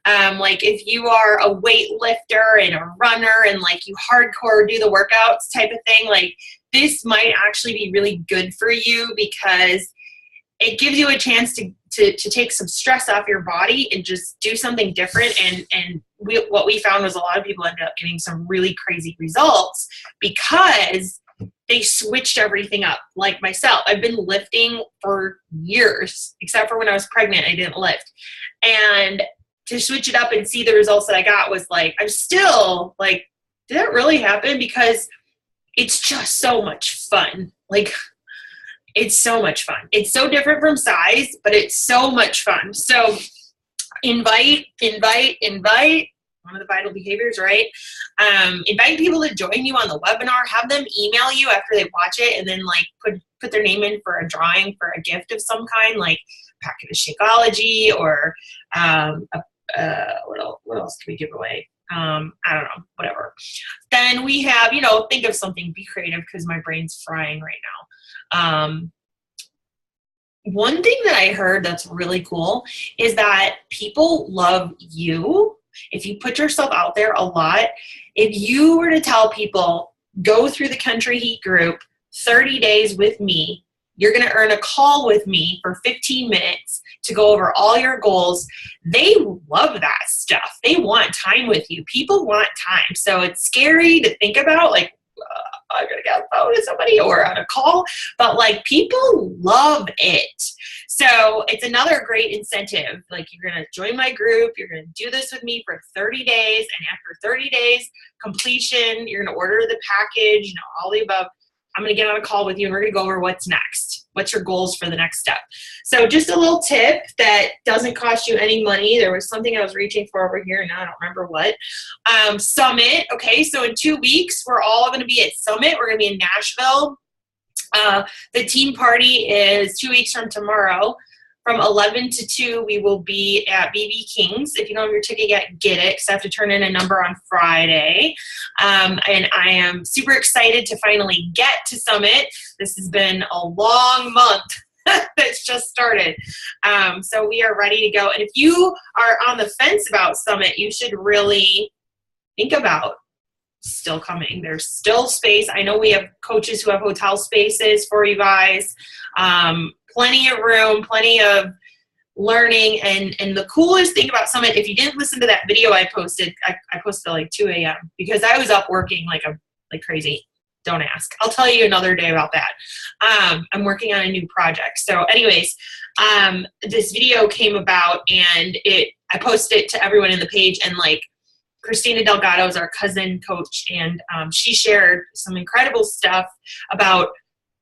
Like if you are a weightlifter and a runner and like you hardcore do the workouts type of thing, like this might actually be really good for you because it gives you a chance to take some stress off your body and just do something different. And what we found was a lot of people ended up getting some really crazy results because they switched everything up. Like myself, I've been lifting for years, except for when I was pregnant, I didn't lift. And to switch it up and see the results that I got was like, I'm still like, did that really happen? Because it's just so much fun. Like, it's so much fun. It's so different from size, but it's so much fun. So invite. One of the vital behaviors, right? Invite people to join you on the webinar. Have them email you after they watch it, and then like put their name in for a drawing for a gift of some kind, like a packet of Shakeology or what else can we give away? I don't know, whatever. Then we have, think of something. Be creative because my brain's frying right now. One thing that I heard that's really cool is that people love you. If you put yourself out there a lot, if you were to tell people, go through the Country Heat group, 30 days with me, you're going to earn a call with me for 15 minutes to go over all your goals. They love that stuff. They want time with you. People want time. So it's scary to think about, like, I'm going to get on the phone with somebody or on a call, but like people love it. So it's another great incentive. Like you're going to join my group. You're going to do this with me for 30 days. And after 30 days completion, you're going to order the package, all the above. I'm going to get on a call with you and we're going to go over what's next. What's your goals for the next step? So just a little tip that doesn't cost you any money. There was something I was reaching for over here and now I don't remember what. Summit. Okay. So in 2 weeks, we're all going to be at Summit. We're going to be in Nashville. The team party is 2 weeks from tomorrow. From 11 to 2, we will be at BB King's. If you don't have your ticket yet, get it, because I have to turn in a number on Friday. And I am super excited to finally get to Summit. This has been a long month that's just started. So we are ready to go. And if you are on the fence about Summit, you should really think about still coming. There's still space. I know we have coaches who have hotel spaces for you guys. Plenty of room, plenty of learning. And the coolest thing about Summit, if you didn't listen to that video I posted, I posted at like 2 a.m. because I was up working like crazy. Don't ask. I'll tell you another day about that. I'm working on a new project. So anyways, this video came about and I posted it to everyone in the page, and like Christina Delgado is our cousin coach, and she shared some incredible stuff about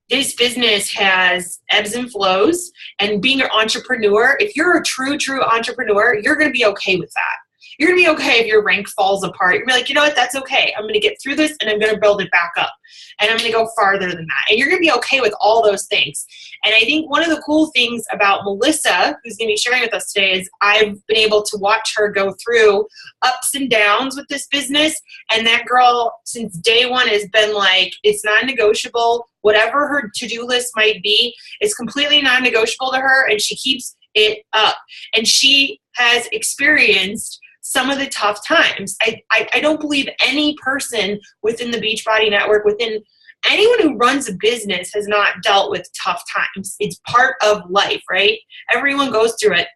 this business has ebbs and flows, and being an entrepreneur, if you're a true entrepreneur, you're going to be okay with that. You're going to be okay if your rank falls apart. You're going to be like, you know what, that's okay. I'm going to get through this and I'm going to build it back up. And I'm going to go farther than that. And you're going to be okay with all those things. And I think one of the cool things about Melissa, who's going to be sharing with us today, is I've been able to watch her go through ups and downs with this business. And that girl, since day one, has been like, it's non-negotiable. Whatever her to-do list might be, it's completely non-negotiable to her. And she keeps it up. And she has experienced some of the tough times. I don't believe any person within the Beachbody Network, within anyone who runs a business, has not dealt with tough times. It's part of life, right? Everyone goes through it.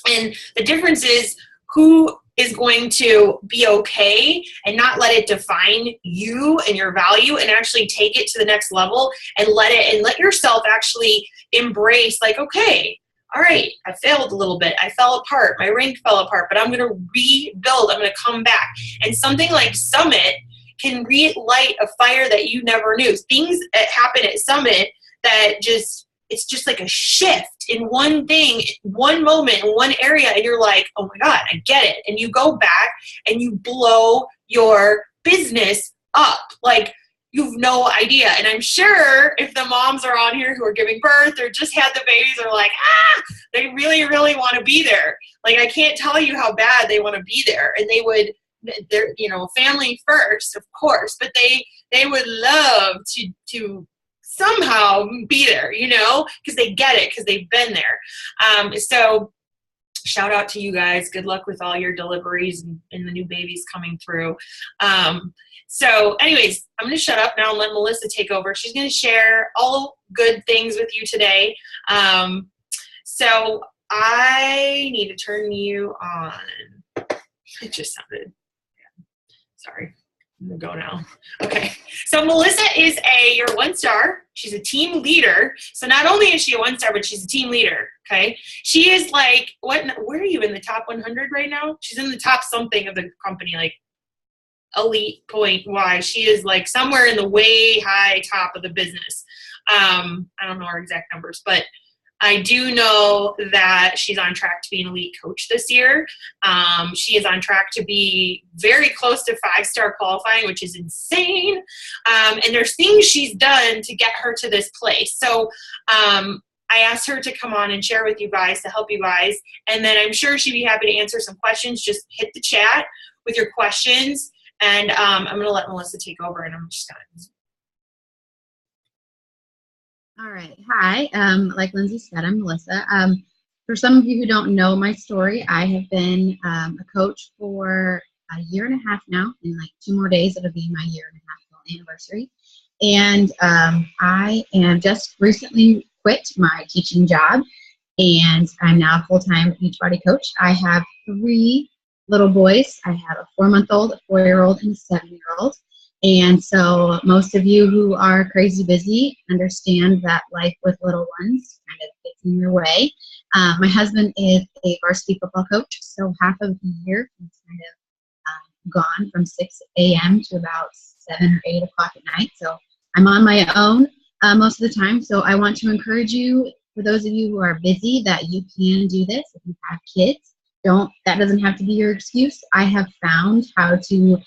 And the difference is who is going to be okay and not let it define you and your value, and actually take it to the next level and let yourself actually embrace, like, okay, all right, I failed a little bit. I fell apart. My rank fell apart, but I'm going to rebuild. I'm going to come back. And something like Summit can relight a fire that you never knew. Things that happen at Summit that it's just like a shift in one thing, one moment, in one area, and you're like, oh my God, I get it. And you go back and you blow your business up. Like, you've no idea. And I'm sure if the moms are on here who are giving birth or just had the babies are like, they really, really want to be there. Like, I can't tell you how bad they want to be there. And they're, family first, of course, but they would love to somehow be there, because they get it, because they've been there. So shout out to you guys. Good luck with all your deliveries and the new babies coming through. So anyways, I'm going to shut up now and let Melissa take over. She's going to share all good things with you today. So I need to turn you on. It just sounded, sorry. I'm going to go now. Okay. So Melissa is your 1-star. She's a team leader. So not only is she a 1-star, but she's a team leader. Okay. She is like, where are you, in the top 100 right now? She's in the top something of the company, like elite point Y. She is like somewhere in the way high top of the business. I don't know her exact numbers, but I do know that she's on track to be an elite coach this year. She is on track to be very close to 5-star qualifying, which is insane. And there's things she's done to get her to this place. So I asked her to come on and share with you guys to help you guys. And then I'm sure she'd be happy to answer some questions. Just hit the chat with your questions. And I'm going to let Melissa take over, and I'm just going to. All right. Hi. Like Lindsay said, I'm Melissa. For some of you who don't know my story, I have been a coach for a year and a half now. In like 2 more days, it'll be my year and a half anniversary. And I am just recently quit my teaching job, and I'm now a full-time Beachbody coach. I have 3 little boys. I have a 4-month-old, a 4-year-old, and a 7-year-old. And so most of you who are crazy busy understand that life with little ones kind of gets in your way. My husband is a varsity football coach, so half of the year he's kind of gone from 6 a.m. to about 7 or 8 o'clock at night. So I'm on my own most of the time. So I want to encourage you, for those of you who are busy, that you can do this. If you have kids, that doesn't have to be your excuse. I have found how to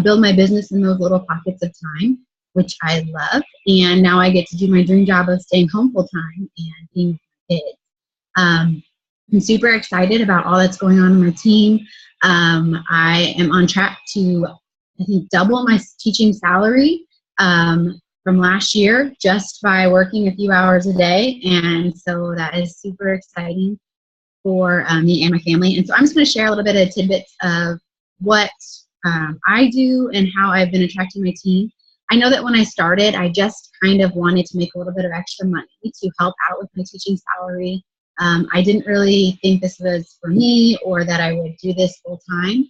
build my business in those little pockets of time, which I love. And now I get to do my dream job of staying home full time and being with my kids. I'm super excited about all that's going on in my team. I am on track to, I think, double my teaching salary from last year just by working a few hours a day. And so that is super exciting for me and my family. And so I'm just going to share a little bit of tidbits of what I do and how I've been attracting my team. I know that when I started, I just kind of wanted to make a little bit of extra money to help out with my teaching salary. I didn't really think this was for me or that I would do this full time.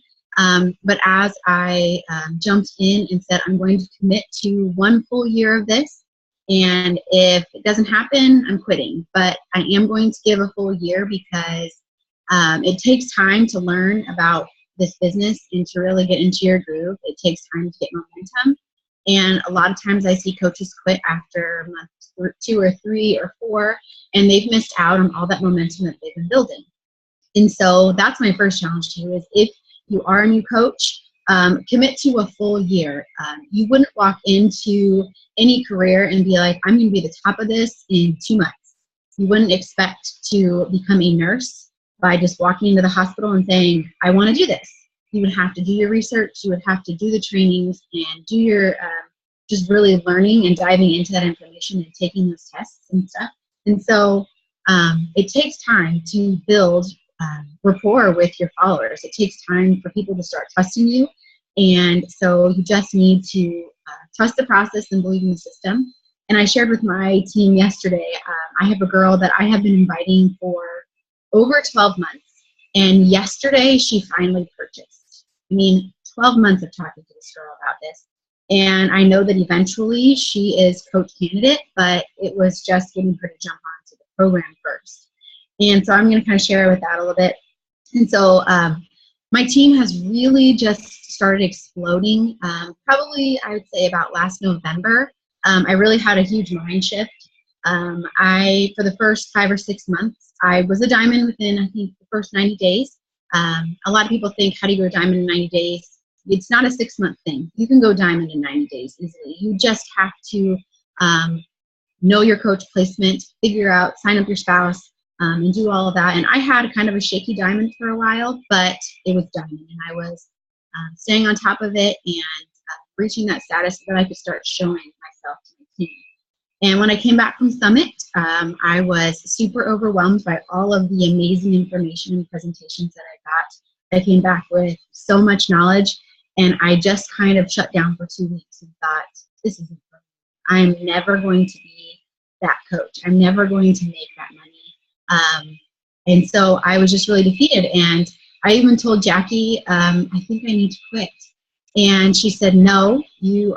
But as I jumped in and said, I'm going to commit to 1 full year of this, and if it doesn't happen, I'm quitting. But I am going to give a full year because it takes time to learn about this business and to really get into your groove. It takes time to get momentum. And a lot of times I see coaches quit after month 2 or 3 or 4, and they've missed out on all that momentum that they've been building. And so that's my first challenge to you is, if you are a new coach, commit to a full year. You wouldn't walk into any career and be like, I'm going to be the top of this in 2 months. You wouldn't expect to become a nurse by just walking into the hospital and saying, I want to do this. You would have to do your research. You would have to do the trainings and do your just really learning and diving into that information and taking those tests and stuff. And so it takes time to build rapport with your followers. It takes time for people to start trusting you. And so you just need to trust the process and believe in the system. And I shared with my team yesterday, I have a girl that I have been inviting for over 12 months. And yesterday she finally purchased. 12 months of talking to this girl about this. And I know that eventually she is coach candidate, but it was just getting her to jump onto the program first. And so I'm going to kind of share with that a little bit. And so my team has really just started exploding. Probably, I would say about last November, I really had a huge mind shift. For the first 5 or 6 months, I was a diamond within, I think, the first 90 days. A lot of people think, how do you go diamond in 90 days? It's not a 6-month thing. You can go diamond in 90 days easily. You just have to know your coach placement, figure out, sign up your spouse, and do all of that. And I had kind of a shaky diamond for a while, but it was diamond. And I was staying on top of it and reaching that status so that I could start showing myself to my team. And when I came back from Summit, I was super overwhelmed by all of the amazing information and presentations that I got. I came back with so much knowledge, and I just kind of shut down for 2 weeks and thought, this isn't for me. I'm never going to be that coach. I'm never going to make that money. And so I was just really defeated. And I even told Jackie, I think I need to quit. And she said, no, you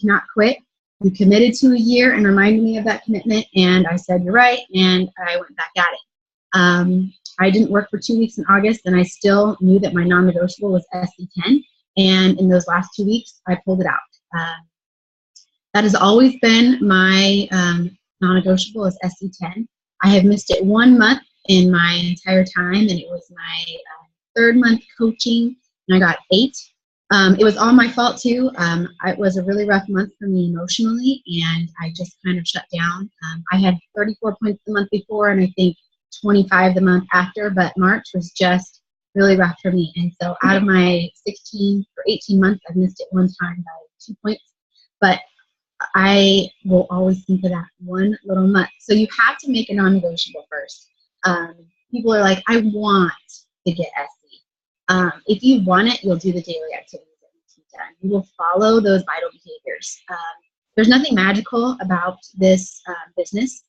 cannot quit. You committed to a year and reminded me of that commitment. And I said, you're right. And I went back at it. I didn't work for 2 weeks in August, and I still knew that my non-negotiable was SC10. And in those last 2 weeks, I pulled it out. That has always been my non-negotiable is SC10. I have missed it 1 month in my entire time, and it was my third month coaching, and I got 8. It was all my fault too. It was a really rough month for me emotionally, and I just kind of shut down. I had 34 points the month before, and I think 25 the month after, but March was just really rough for me. And so out of my 16 or 18 months, I've missed it 1 time by 2 points. But I will always think of that 1 little month. So you have to make a non-negotiable first. People are like, I want to get SC. If you want it, you'll do the daily activities that need to be done. You will follow those vital behaviors. There's nothing magical about this business.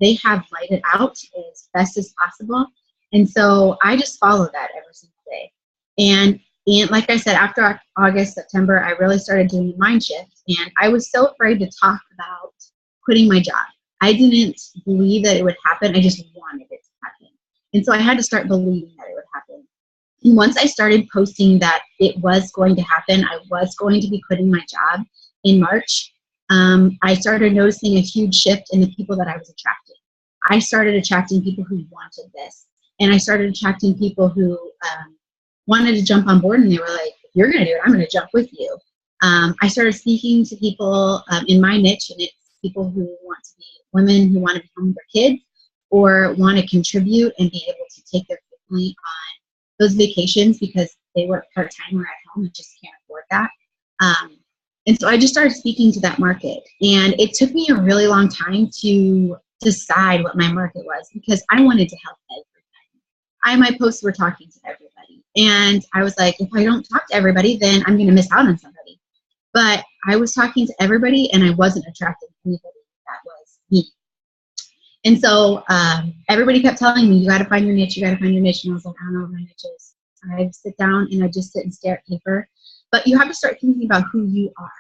They have laid it out as best as possible. And so I just follow that every single day. And like I said, after August, September, I really started doing a mind shift. And I was so afraid to talk about quitting my job. I didn't believe that it would happen. I just wanted it to happen. And so I had to start believing that it would happen. And once I started posting that it was going to happen, I was going to be quitting my job in March, I started noticing a huge shift in the people that I was attracting. I started attracting people who wanted this. And I started attracting people who wanted to jump on board, and they were like, if you're going to do it, I'm going to jump with you. I started speaking to people in my niche, and it's people who want to be women who want to be home with their kids or want to contribute and be able to take their family on those vacations because they work part-time or at home and just can't afford that. And so I just started speaking to that market. And it took me a really long time to decide what my market was because I wanted to help everybody. My posts were talking to everybody. And I was like, if I don't talk to everybody, then I'm going to miss out on somebody. But I was talking to everybody, and I wasn't attracting anybody that was me. And so everybody kept telling me, you got to find your niche, you got to find your niche. And I was like, I don't know what my niche is. I sit down and I just sit and stare at paper. But you have to start thinking about who you are.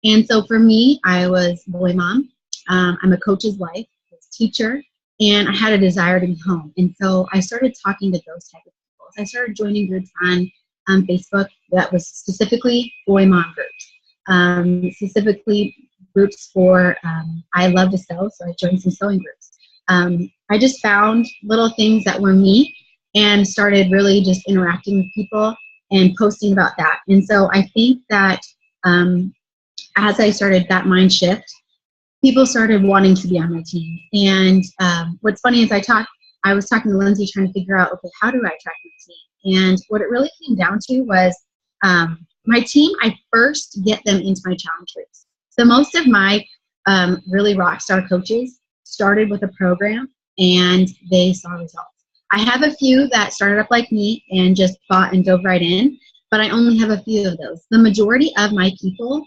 And so for me, I was a boy mom. I'm a coach's wife, a teacher, and I had a desire to be home. And so I started talking to those type of people. I started joining groups on Facebook that was specifically boy mom groups, specifically groups for I love to sew, so I joined some sewing groups. I just found little things that were me and started really just interacting with people and posting about that. And so I think that as I started that mind shift, people started wanting to be on my team. And what's funny is I was talking to Lindsay trying to figure out, okay, how do I attract my team? And what it really came down to was my team, I first get them into my challenge groups. So most of my really rock star coaches started with a program and they saw results. I have a few that started up like me and just bought and dove right in, but I only have a few of those. The majority of my people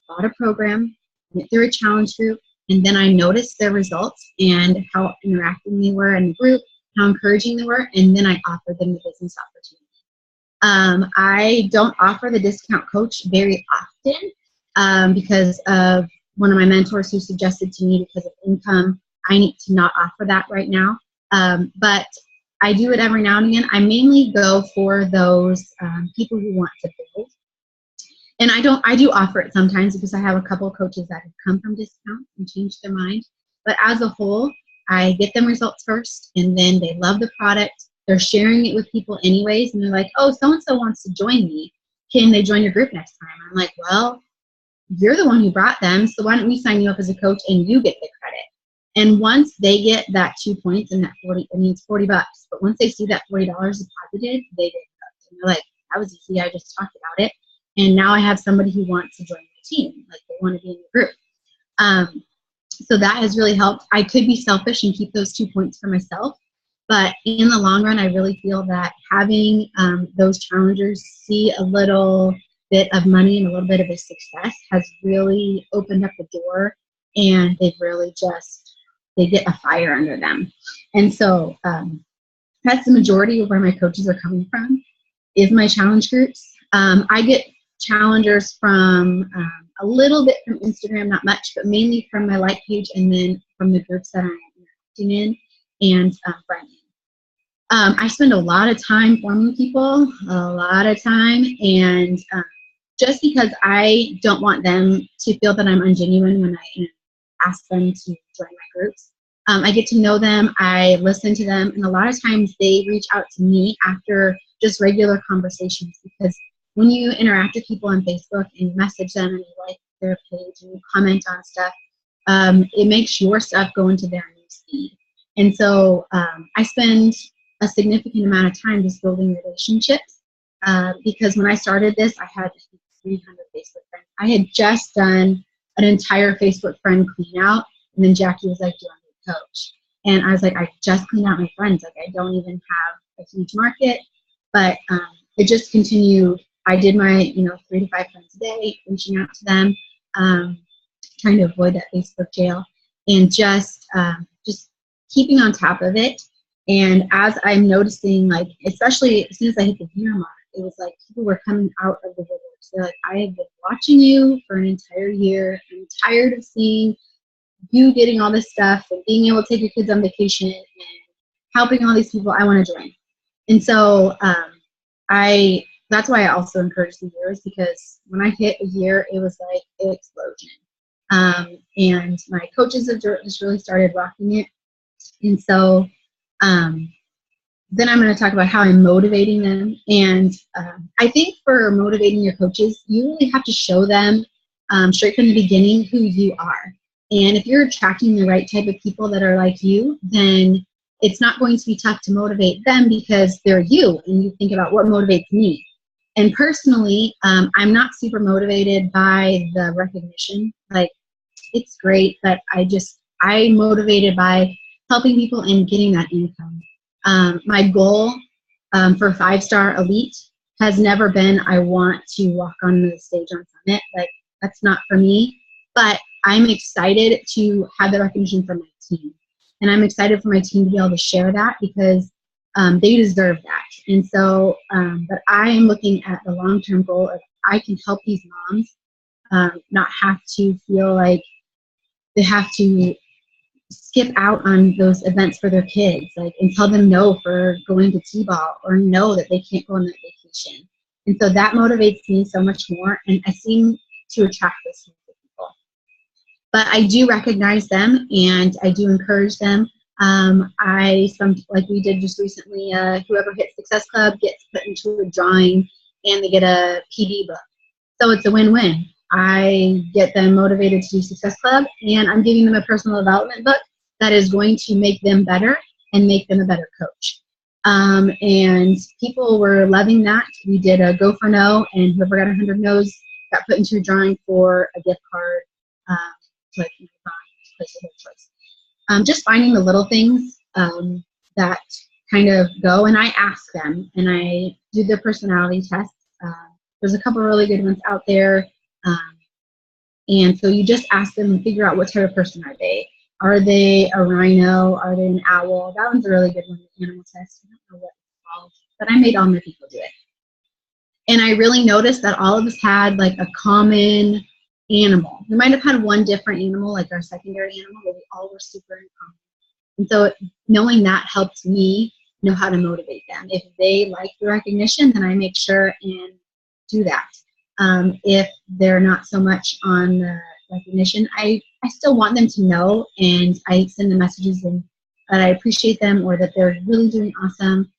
bought a program, went through a challenge group, and then I noticed their results and how interacting they were in the group, how encouraging they were, and then I offered them the business opportunity. I don't offer the discount coach very often because of one of my mentors who suggested to me because of income, I need to not offer that right now. But I do it every now and again. I mainly go for those people who want to build. And I do offer it sometimes because I have a couple of coaches that have come from discounts and changed their mind. But as a whole, I get them results first, and then they love the product. They're sharing it with people anyways, and they're like, oh, so-and-so wants to join me. Can they join your group next time? I'm like, well, you're the one who brought them, so why don't we sign you up as a coach and you get the credit? And once they get that 2 points and that 40, I mean, it's $40, but once they see that $40 deposited, they get hooked. And they're like, that was easy, I just talked about it. And now I have somebody who wants to join my team, like they want to be in the group. So that has really helped. I could be selfish and keep those 2 points for myself, but in the long run, I really feel that having those challengers see a little bit of money and a little bit of a success has really opened up the door, and they've really just, they get a fire under them. And so that's the majority of where my coaches are coming from, is my challenge groups. I get challengers from a little bit from Instagram, not much, but mainly from my like page, and then from the groups that I'm interacting in and friending. I spend a lot of time forming people, a lot of time, and just because I don't want them to feel that I'm ungenuine when I ask them to join my groups. I get to know them, I listen to them, and a lot of times they reach out to me after just regular conversations, because when you interact with people on Facebook and you message them and you like their page and you comment on stuff, it makes your stuff go into their news feed. And so I spend a significant amount of time just building relationships, because when I started this, I had 300 Facebook friends. I had just done an entire Facebook friend clean out, and then Jackie was like, do you want me to coach? And I was like, I just cleaned out my friends. Like, I don't even have a huge market, but it just continued. I did my 3 to 5 friends a day, reaching out to them, trying to avoid that Facebook jail, and just keeping on top of it. And as I'm noticing, like, especially as soon as I hit the year mark, it was like people were coming out of the woodworks. They're like, I have been watching you for an entire year. I'm tired of seeing you getting all this stuff and being able to take your kids on vacation and helping all these people. I want to join. And so that's why I also encourage the years, because when I hit a year, it was like an explosion. And my coaches have just really started rocking it. And so then I'm going to talk about how I'm motivating them. And I think for motivating your coaches, you really have to show them straight from the beginning who you are. And if you're attracting the right type of people that are like you, then it's not going to be tough to motivate them, because they're you, and you think about what motivates me. And personally, I'm not super motivated by the recognition. Like, it's great, but I'm motivated by helping people and getting that income. My goal for 5-star elite has never been, I want to walk on the stage on Summit. Like, that's not for me. But I'm excited to have the recognition from my team. And I'm excited for my team to be able to share that, because they deserve that. And so, but I am looking at the long-term goal of, I can help these moms not have to feel like they have to skip out on those events for their kids, like, and tell them no for going to T-ball, or no that they can't go on that vacation. And so that motivates me so much more, and I seem to attract those types of people. But I do recognize them, and I do encourage them. Like we did just recently, whoever hits Success Club gets put into a drawing, and they get a PD book. So it's a win-win. I get them motivated to do Success Club, and I'm giving them a personal development book that is going to make them better and make them a better coach. And people were loving that. We did a Go for No, and whoever got 100 no's got put into a drawing for a gift card to like place of their choice. Just finding the little things that kind of go, and I ask them, and I do their personality tests. There's a couple really good ones out there. And so you just ask them and figure out what type of person are they. Are they a rhino? Are they an owl? That one's a really good one, the animal test. I don't know what it's called, but I made all my people do it. And I really noticed that all of us had like a common animal. We might have had one different animal, like our secondary animal, but we all were super in common. And so knowing that helped me know how to motivate them. If they like the recognition, then I make sure and do that. If they're not so much on the recognition, I still want them to know, and I send them messages and that I appreciate them, or that they're really doing awesome.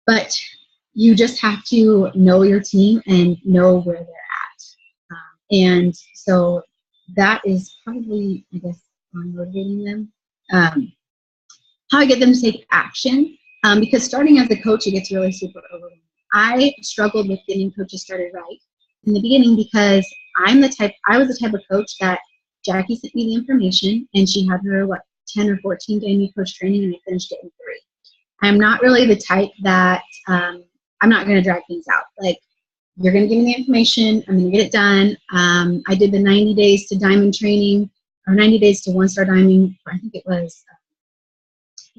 But you just have to know your team and know where they're at. And so that is probably, I guess, on motivating them. How I get them to take action, because starting as a coach, it gets really super overwhelming. I struggled with getting coaches started right in the beginning, because I was the type of coach that Jackie sent me the information, and she had her, 10 or 14 day new coach training, and I finished it in 3. I'm not really the type that I'm not going to drag things out. Like, you're going to give me the information. I'm going to get it done. I did the 90 days to diamond training, or 90 days to 1-star diamond. I think it was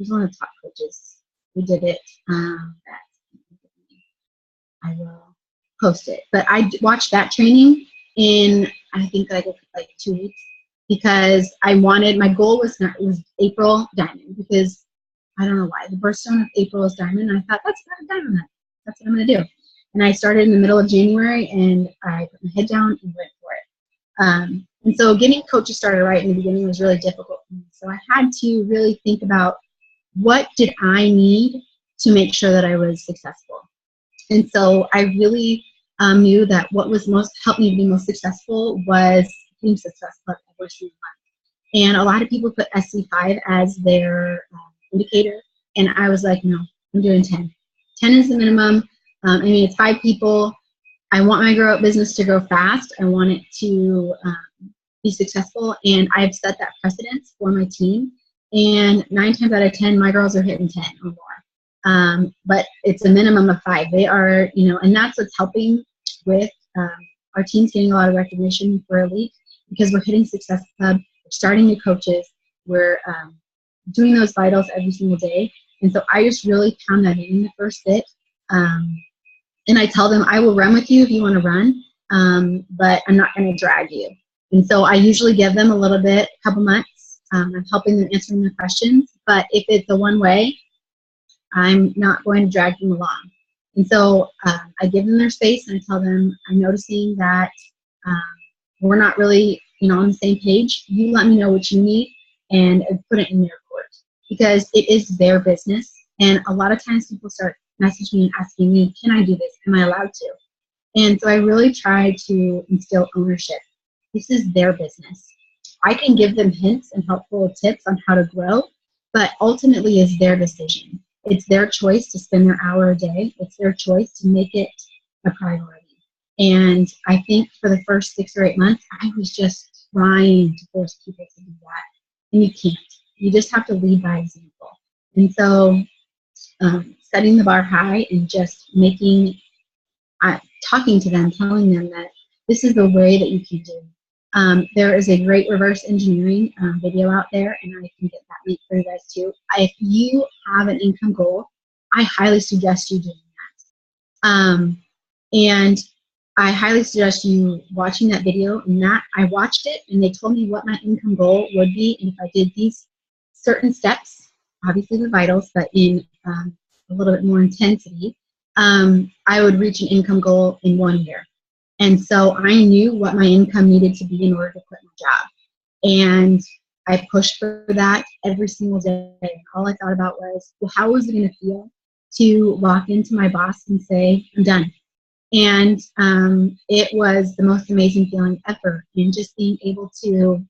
one of the top coaches who did it. I will post it. But I watched that training in, I think, like 2 weeks, because I wanted, my goal was April diamond, because I don't know why. The birthstone of April is diamond. And I thought, that's not a diamond. That's what I'm going to do. And I started in the middle of January, and I put my head down and went for it. And so getting coaches started right in the beginning was really difficult for me. So I had to really think about, what did I need to make sure that I was successful? And so I really knew that what was helped me to be most successful was being successful every single month. And a lot of people put SC5 as their indicator, and I was like, no, I'm doing 10. 10 is the minimum. I mean, it's 5 people. I want my grow up business to grow fast. I want it to be successful, and I've set that precedence for my team. And 9 times out of 10, my girls are hitting 10 or more. But it's a minimum of 5. They are, and that's what's helping with our team's getting a lot of recognition for Elite, because we're hitting Success Club, we're starting new coaches, we're doing those vitals every single day. And so I just really pound that in the first bit. And I tell them, I will run with you if you want to run, but I'm not going to drag you. And so I usually give them a little bit, a couple months. I'm helping them answering their questions. But if it's a one-way, I'm not going to drag them along. And so I give them their space, and I tell them, I'm noticing that we're not really, on the same page. You let me know what you need, and put it in their court, because it is their business. And a lot of times people start messaging me and asking me, can I do this? Am I allowed to? And so I really try to instill ownership. This is their business. I can give them hints and helpful tips on how to grow, but ultimately it's their decision. It's their choice to spend their hour a day. It's their choice to make it a priority. And I think for the first 6 or 8 months, I was just trying to force people to do that. And you can't. You just have to lead by example. And so setting the bar high and just talking to them, telling them that this is the way that you can do. There is a great reverse engineering video out there, and I can get that link for you guys too. If you have an income goal, I highly suggest you doing that. And I highly suggest you watching that video. And that I watched it, and they told me what my income goal would be, and if I did these certain steps, obviously the vitals, but in a little bit more intensity, I would reach an income goal in 1 year. And so I knew what my income needed to be in order to quit my job. And I pushed for that every single day. All I thought about was, well, how was it going to feel to walk into my boss and say, I'm done? And it was the most amazing feeling ever. And just being able to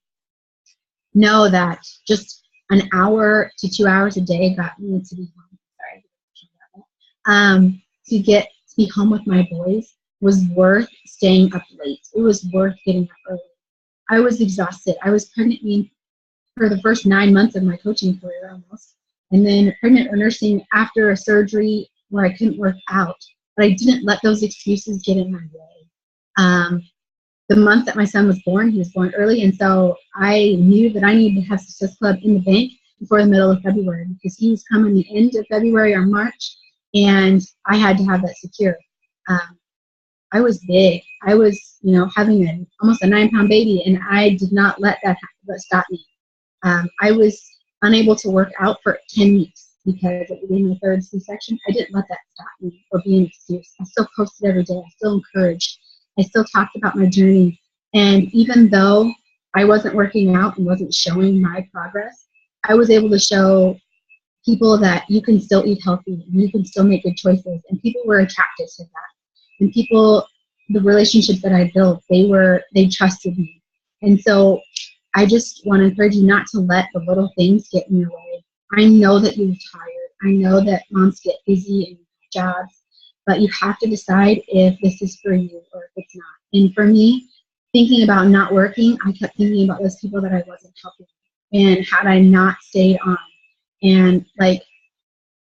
know that just an hour to 2 hours a day got me to be home. Sorry. To be home with my boys was worth staying up late. It was worth getting up early. I was exhausted. I was pregnant for the first 9 months of my coaching career almost, and then pregnant or nursing after a surgery where I couldn't work out. But I didn't let those excuses get in my way. The month that my son was born, he was born early, and so I knew that I needed to have Success Club in the bank before the middle of February, because he was coming the end of February or March, and I had to have that secure. I was big. I was, having almost a 9-pound baby, and I did not let that stop me. I was unable to work out for 10 weeks because it was in my 3rd C-section. I didn't let that stop me or be an excuse. I still posted every day. I still encouraged. I still talked about my journey. And even though I wasn't working out and wasn't showing my progress, I was able to show people that you can still eat healthy and you can still make good choices. And people were attracted to that. And people, the relationships that I built, they trusted me. And so I just want to encourage you not to let the little things get in your way. I know that you're tired. I know that moms get busy and jobs, but you have to decide if this is for you or if it's not. And for me, thinking about not working, I kept thinking about those people that I wasn't helping. And had I not stayed on, and like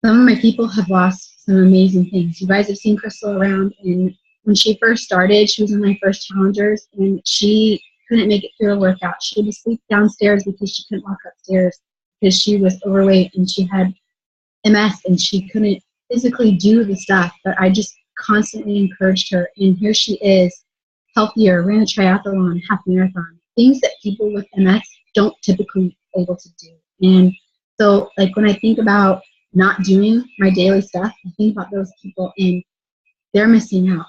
some of my people have lost some amazing things. You guys have seen Crystal around, and when she first started, she was one of my first challengers, and she couldn't make it through a workout. She would sleep downstairs because she couldn't walk upstairs because she was overweight and she had MS and she couldn't physically do the stuff. But I just constantly encouraged her, and here she is, healthier, ran a triathlon, half marathon, things that people with MS don't typically able to do. And so, like, when I think about not doing my daily stuff, I think about those people and they're missing out.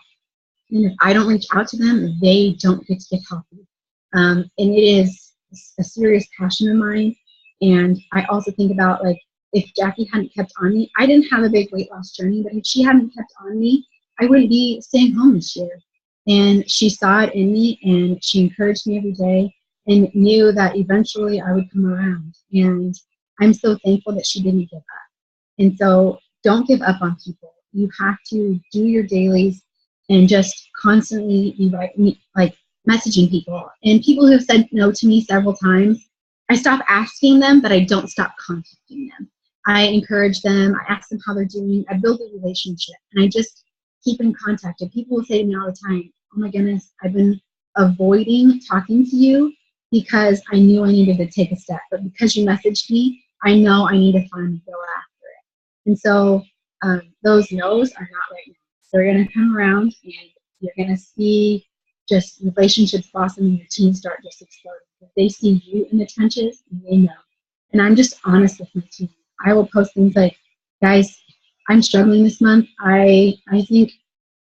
And if I don't reach out to them, they don't get to get healthy. And it is a serious passion of mine. And I also think about, like, if Jackie hadn't kept on me, I didn't have a big weight loss journey, but if she hadn't kept on me, I wouldn't be staying home this year. And she saw it in me, and she encouraged me every day and knew that eventually I would come around. And I'm so thankful that she didn't give up. And so don't give up on people. You have to do your dailies and just constantly invite me, like messaging people. And people who have said no to me several times, I stop asking them, but I don't stop contacting them. I encourage them. I ask them how they're doing. I build a relationship, and I just keep in contact. And people will say to me all the time, oh my goodness, I've been avoiding talking to you because I knew I needed to take a step. But because you messaged me, I know I need to finally go after it. And so those no's are not right now. They're going to come around, and you're going to see just relationships blossom and your team start just exploding. If they see you in the trenches, they know. And I'm just honest with my team. I will post things like, guys, I'm struggling this month. I think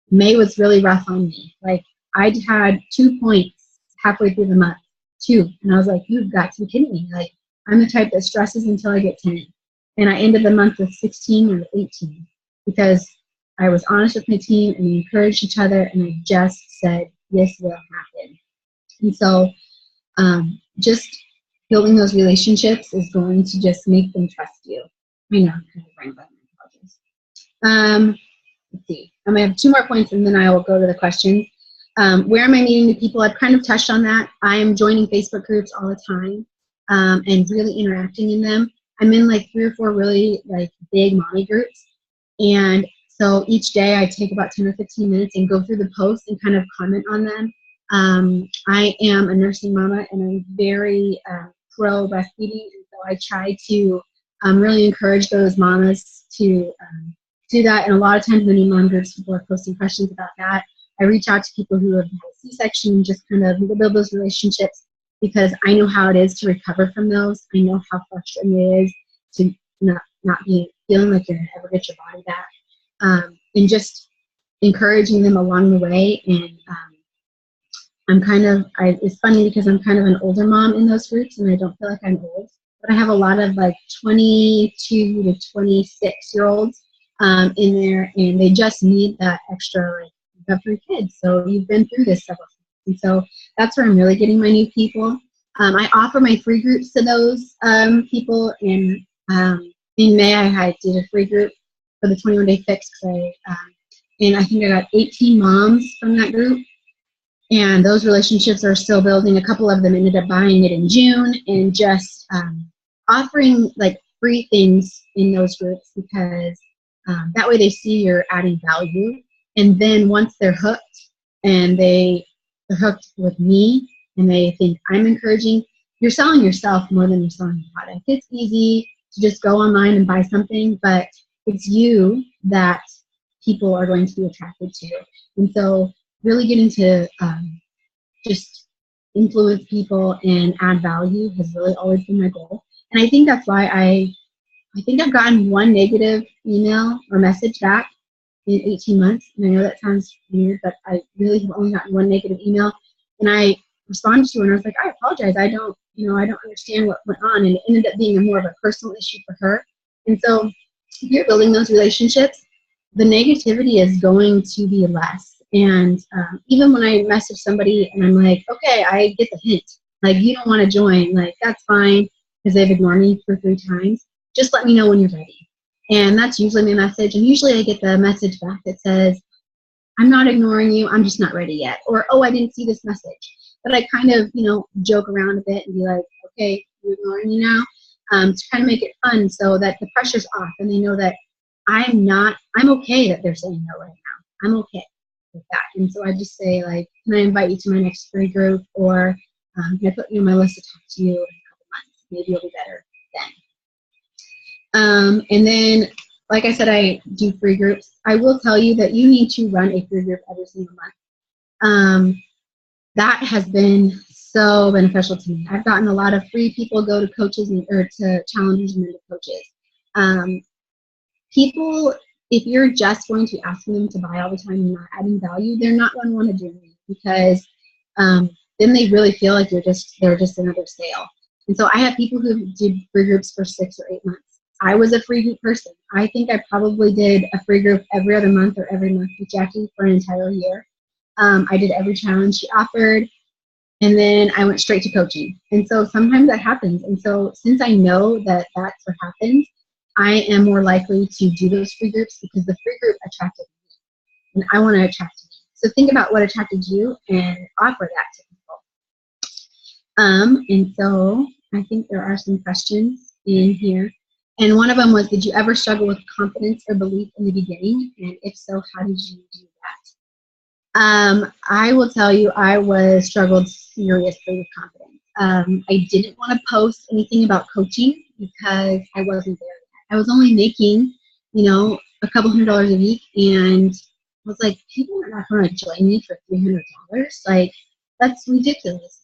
May was really rough on me. Like, I'd had 2 points halfway through the month, 2. And I was like, you've got to be kidding me. Like, I'm the type that stresses until I get 10. And I ended the month with 16 or 18 because I was honest with my team and we encouraged each other, and I just said, this will happen. And so just building those relationships is going to just make them trust you. I know, I'm kind of rambling. Let's see. I'm going to have 2 more points, and then I will go to the questions. Where am I meeting new people? I've kind of touched on that. I'm joining Facebook groups all the time and really interacting in them. I'm in like 3 or 4 really like big mommy groups. And so each day I take about 10 or 15 minutes and go through the posts and kind of comment on them. I am a nursing mama, and I'm very pro breastfeeding. And so I try to really encourage those mamas to do that. And a lot of times in the new mom groups, people are posting questions about that. I reach out to people who have had a C-section and just kind of build those relationships, because I know how it is to recover from those. I know how frustrating it is to not be feeling like you're going to ever get your body back. And just encouraging them along the way. And it's funny because I'm kind of an older mom in those groups, and I don't feel like I'm old, but I have a lot of like 22 to 26-year-olds in there, and they just need that extra, like, you've got 3 kids, so you've been through this several times. And so that's where I'm really getting my new people. I offer my free groups to those people. In May, I did a free group for the 21-day fix, and I think I got 18 moms from that group. And those relationships are still building. A couple of them ended up buying it in June, and just offering like free things in those groups, because that way they see you're adding value. And then once they're hooked, and they're hooked with me, and they think I'm encouraging, you're selling yourself more than you're selling the product. It's easy to just go online and buy something, but it's you that people are going to be attracted to. And so really getting to just influence people and add value has really always been my goal. And I think that's why I think I've gotten 1 negative email or message back in 18 months. And I know that sounds weird, but I really have only gotten 1 negative email. And I responded to her, and I was like, I apologize. I don't understand what went on. And it ended up being more of a personal issue for her. And so if you're building those relationships, the negativity is going to be less. And even when I message somebody and I'm like, okay, I get the hint, like, you don't want to join, like, that's fine, because they've ignored me for 3 times. Just let me know when you're ready. And that's usually my message. And usually I get the message back that says, I'm not ignoring you, I'm just not ready yet. Or, oh, I didn't see this message. but I kind of, joke around a bit and be like, okay, you're ignoring me now, to kind of make it fun so that the pressure's off and they know that I'm okay that they're saying no right now. I'm okay with that. And so I just say, like, can I invite you to my next free group, or can I put you on my list to talk to you in a couple months? Maybe you'll be better then. And then, like I said, I do free groups. I will tell you that you need to run a free group every single month. That has been so beneficial to me. I've gotten a lot of free people go to coaches or to challengers and then to coaches. People, if you're just going to ask them to buy all the time and not adding value, they're not going to want to do it, because then they really feel like they're just another sale. And so I have people who did free groups for 6 or 8 months. I was a free group person. I think I probably did a free group every other month or every month with Jackie for an entire year. I did every challenge she offered, and then I went straight to coaching. And so sometimes that happens. And so since I know that that's what happens, I am more likely to do those free groups because the free group attracted me, and I want to attract me. So think about what attracted you and offer that to people. And so I think there are some questions in here. And one of them was, did you ever struggle with confidence or belief in the beginning? And if so, how did you do that? I will tell you, I struggled seriously with confidence. I didn't want to post anything about coaching because I wasn't there yet. I was only making, a couple $100 a week, and I was like, people are not going to join me for $300. Like, that's ridiculous.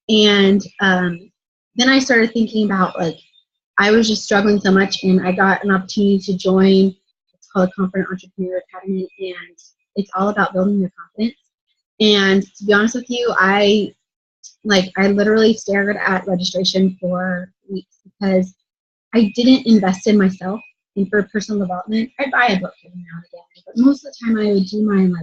And then I started thinking about, like, I was just struggling so much, and I got an opportunity to join. It's called Confident Entrepreneur Academy, and it's all about building your confidence. And to be honest with you, I literally stared at registration for weeks because I didn't invest in myself. And for personal development, I'd buy a book every now and again, but most of the time I would do mine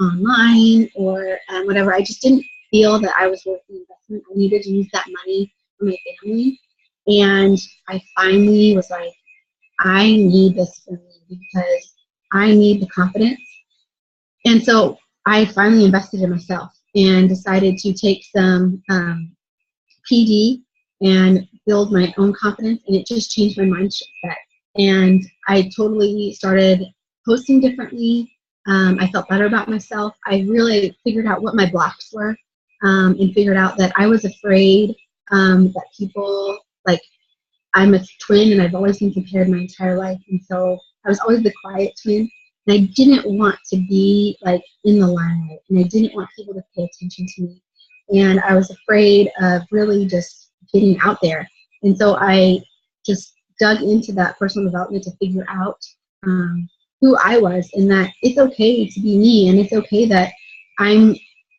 online or whatever. I just didn't feel that I was worth the investment. I needed to use that money for my family. And I finally was like, I need this for me because I need the confidence. And so I finally invested in myself and decided to take some PD and build my own confidence, and it just changed my mindset. And I totally started posting differently. I felt better about myself. I really figured out what my blocks were, and figured out that I was afraid that people, like, I'm a twin and I've always been compared my entire life. And so I was always the quiet twin. And I didn't want to be, like, in the limelight. And I didn't want people to pay attention to me. And I was afraid of really just getting out there. And so I just dug into that personal development to figure out who I was, and that it's okay to be me. And it's okay that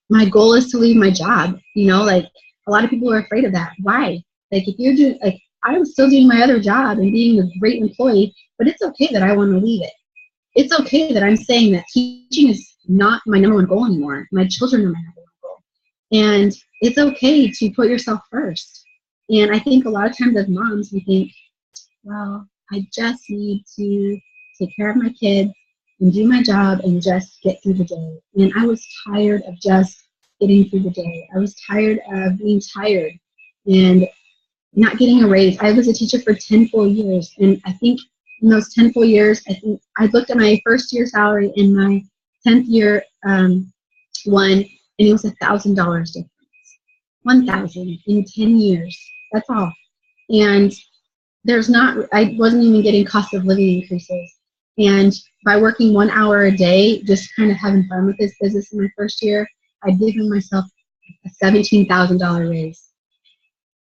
my goal is to leave my job. Like, a lot of people are afraid of that. Why? Like, if you're doing, like, I was still doing my other job and being a great employee, but it's okay that I want to leave it. It's okay that I'm saying that teaching is not my number one goal anymore. My children are my number one goal. And it's okay to put yourself first. And I think a lot of times as moms, we think, well, I just need to take care of my kids and do my job and just get through the day. And I was tired of just getting through the day. I was tired of being tired and not getting a raise. I was a teacher for 10 full years, and I think in those 10 full years, I think I looked at my first year salary and my 10th year one, and it was $1,000 difference. 1,000 in 10 years. That's all. And I wasn't even getting cost of living increases. And by working 1 hour a day, just kind of having fun with this business in my first year, I'd given myself a $17,000 raise.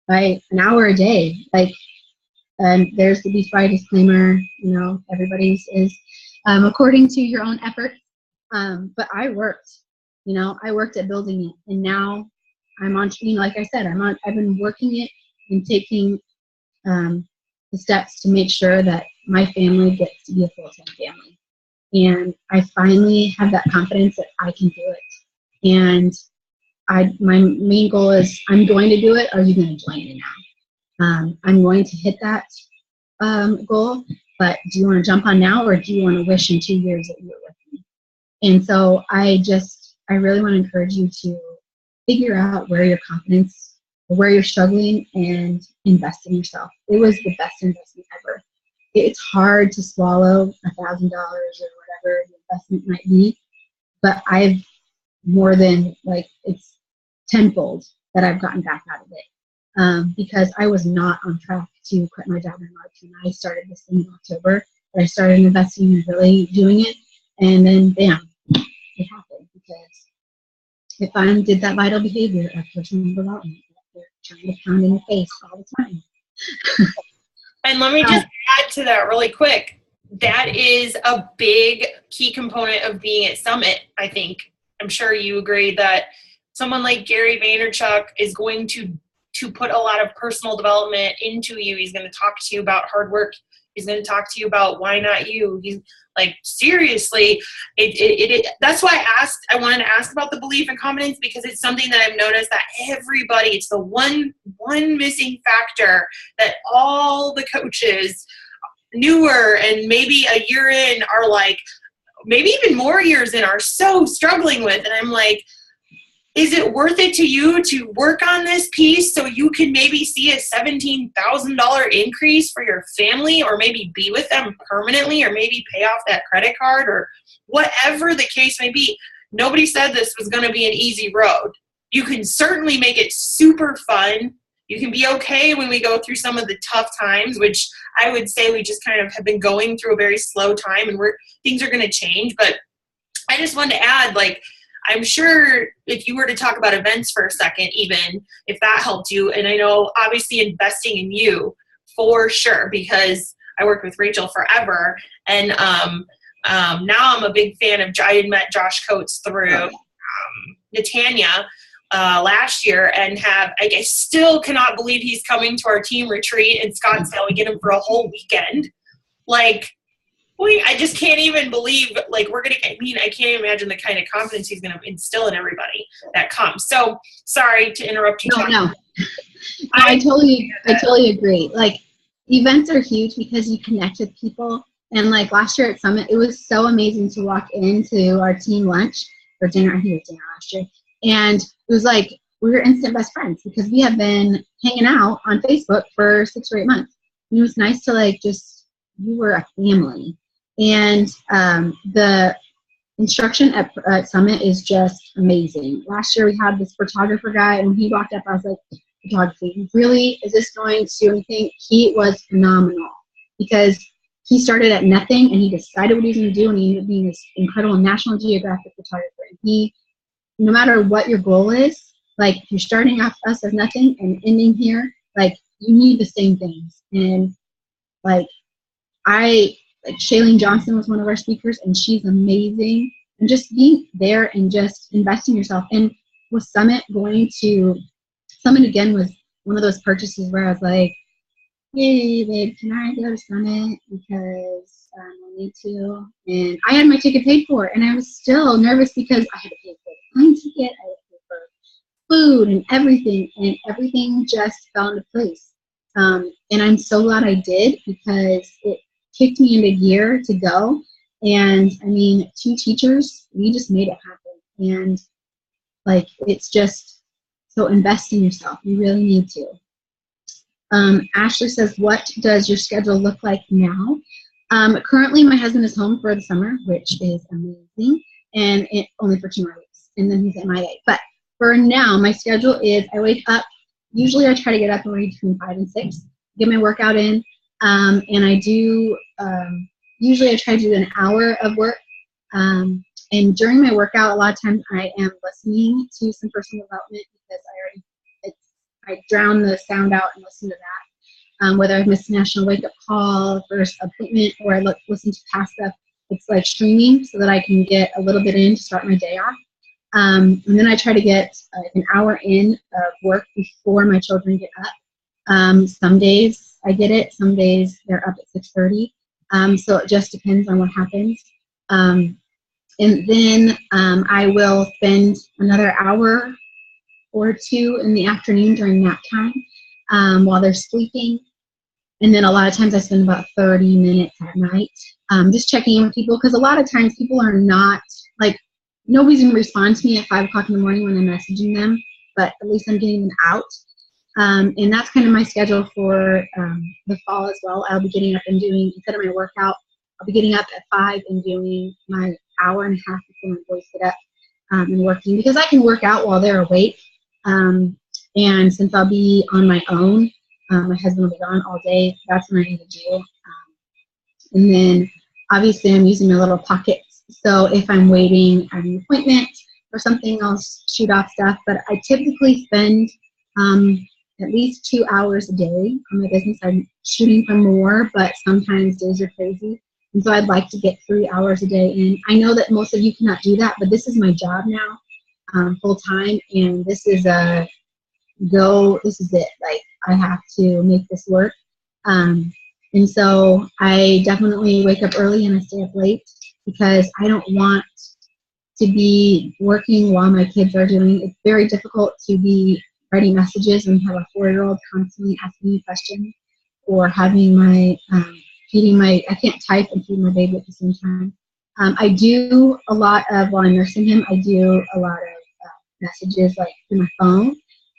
By an hour a day. Like, and there's the Be Friday disclaimer, everybody's is according to your own effort. But I worked at building it, and now I'm on, like I said, I've been working it and taking the steps to make sure that my family gets to be a full-time family. And I finally have that confidence that I can do it. And my main goal is, I'm going to do it. Are you going to join me now? I'm going to hit that goal, but do you want to jump on now, or do you want to wish in 2 years that you were with me? And so I really want to encourage you to figure out where your confidence, where you're struggling, and invest in yourself. It was the best investment ever. It's hard to swallow $1,000 or whatever the investment might be, but I've more than it's tenfold that I've gotten back out of it, because I was not on track to quit my job in March, and I started this thing in October. But I started investing and really doing it, and then bam, it happened. Because if I did that vital behavior of personal development, they're trying to pound in the face all the time. And let me just add to that really quick. That is a big key component of being at Summit, I think. I'm sure you agree that someone like Gary Vaynerchuk is going to put a lot of personal development into you. He's going to talk to you about hard work. He's going to talk to you about why not you. He's like, seriously, that's why I wanted to ask about the belief and confidence, because it's something that I've noticed that everybody, it's the one missing factor that all the coaches, newer and maybe a year in, are like, maybe even more years in, are so struggling with. And I'm like, is it worth it to you to work on this piece so you can maybe see a $17,000 increase for your family, or maybe be with them permanently, or maybe pay off that credit card, or whatever the case may be? Nobody said this was going to be an easy road. You can certainly make it super fun. You can be okay when we go through some of the tough times, which I would say we just kind of have been going through a very slow time, and things are going to change. But I just wanted to add, I'm sure if you were to talk about events for a second, even if that helped you, and I know obviously investing in you for sure, because I worked with Rachel forever, and now I'm a big fan of, I had met Josh Coates through Netanya last year, and I still cannot believe he's coming to our team retreat in Scottsdale. We get him for a whole weekend. I just can't even believe, I can't imagine the kind of confidence he's going to instill in everybody that comes. So, sorry to interrupt you. No. I totally agree. Events are huge because you connect with people. And last year at Summit, it was so amazing to walk into our team lunch or dinner. I think it was dinner last year. And it was we were instant best friends because we have been hanging out on Facebook for 6 or 8 months. And it was nice to you were a family. And the instruction at Summit is just amazing. Last year we had this photographer guy, and when he walked up, I was like, photography, really? Is this going to do anything? He was phenomenal because he started at nothing, and he decided what he was going to do, and he ended up being this incredible National Geographic photographer. And no matter what your goal is, if you're starting off us as nothing and ending here, you need the same things. And Shailene Johnson was one of our speakers, and she's amazing. And just being there and just investing yourself. And with Summit again was one of those purchases where I was like, hey, babe, can I go to Summit because I need to? And I had my ticket paid for, and I was still nervous because I had to pay for the plane ticket, I had to pay for food and everything just fell into place. And I'm so glad I did, because it kicked me into gear to go. And 2 teachers, we just made it happen. And it's just, so invest in yourself. You really need to. Ashley says, what does your schedule look like now? Currently my husband is home for the summer, which is amazing, and only for 2 more weeks, and then he's at MIA. But for now, my schedule is, I wake up, usually I try to get up and read between 5 and 6, get my workout in. And I do, usually I try to do an hour of work. And during my workout, a lot of times I am listening to some personal development because I drown the sound out and listen to that. Whether I've missed a national wake-up call, first appointment, or I listen to past stuff, it's streaming so that I can get a little bit in to start my day off. And then I try to get an hour in of work before my children get up. Some days I get it. Some days they're up at 6:30. So it just depends on what happens. And then I will spend another hour or 2 in the afternoon during nap time while they're sleeping. And then a lot of times I spend about 30 minutes at night just checking in with people, because a lot of times people are not, nobody's going to respond to me at 5 o'clock in the morning when I'm messaging them. but at least I'm getting them out. And that's kind of my schedule for the fall as well. I'll be getting up and doing, instead of my workout, I'll be getting up at 5 and doing my hour and a half before my boys get up and working, because I can work out while they're awake. And since I'll be on my own, my husband will be gone all day. That's what I need to do. And then obviously I'm using my little pockets. So if I'm waiting at an appointment or something, I'll shoot off stuff. But I typically spend at least 2 hours a day on my business. I'm shooting for more, but sometimes days are crazy. And so I'd like to get 3 hours a day in. I know that most of you cannot do that, but this is my job now, full time. And this is this is it. Like, I have to make this work. And so I definitely wake up early and I stay up late, because I don't want to be working while my kids are doing. It's very difficult to be writing messages and have a 4-year-old constantly asking me questions, or having my I can't type and feed my baby at the same time. I do a lot of, while I'm nursing him, I do a lot of messages like through my phone,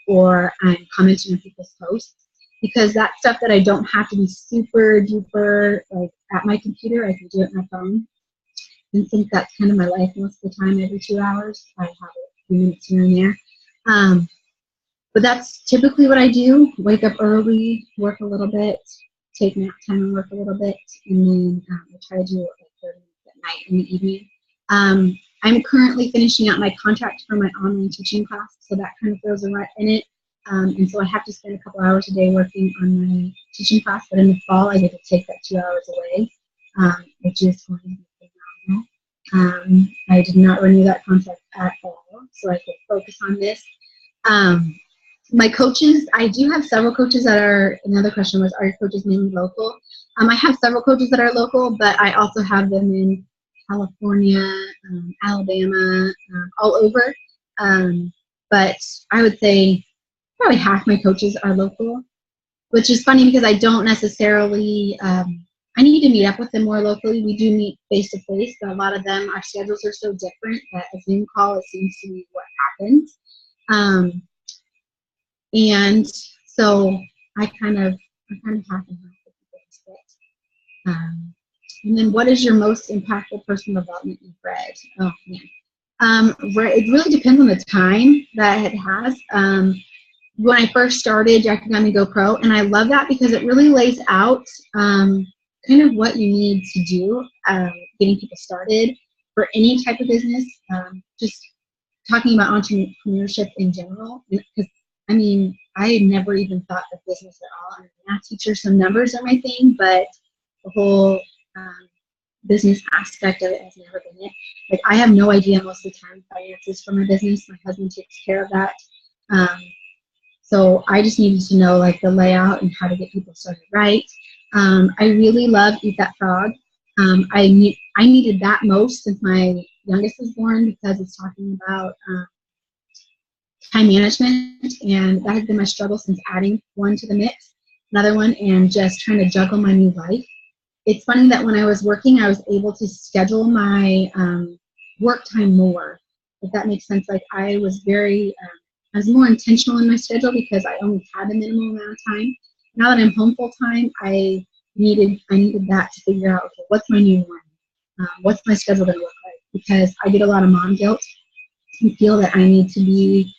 or I'm commenting on people's posts, because that's stuff that I don't have to be super duper like at my computer. I can do it on my phone. And since that's kind of my life most of the time, every 2 hours, I have a few minutes here and there. But that's typically what I do. Wake up early, work a little bit, take nap time and work a little bit, and then I try to do it like 30 minutes at night in the evening. I'm currently finishing out my contract for my online teaching class, so that kind of throws a rut in it. And so I have to spend a couple hours a day working on my teaching class, but in the fall I get to take that 2 hours away, which is going to be phenomenal. I did not renew that contract at all, so I could focus on this. My coaches, I do have several coaches that are, another question was, are your coaches mainly local? I have several coaches that are local, but I also have them in California, Alabama, all over. But I would say probably half my coaches are local, which is funny because I don't necessarily, I need to meet up with them more locally. We do meet face-to-face, but a lot of them, our schedules are so different that a Zoom call, it seems to be what happens. And so I kind of have to have it. And then, what is your most impactful personal development you've read? Oh man, it really depends on the time that it has. When I first started, Jackie got me Go Pro, and I love that because it really lays out kind of what you need to do, getting people started for any type of business. Just talking about entrepreneurship in general, because I mean, I never even thought of business at all. I'm a math teacher, so numbers are my thing, but the whole business aspect of it has never been it. Like, I have no idea most of the time finances for my business. My husband takes care of that. So I just needed to know like the layout and how to get people started right. I really love Eat That Frog. I needed that most since my youngest was born, because it's talking about time management, and that has been my struggle since adding one to the mix, another one, and just trying to juggle my new life. It's funny that when I was working, I was able to schedule my work time more, if that makes sense. Like, I was more intentional in my schedule because I only had a minimum amount of time. Now that I'm home full time, I needed that to figure out, okay, what's my new one? What's my schedule going to look like? Because I get a lot of mom guilt and feel that I need to be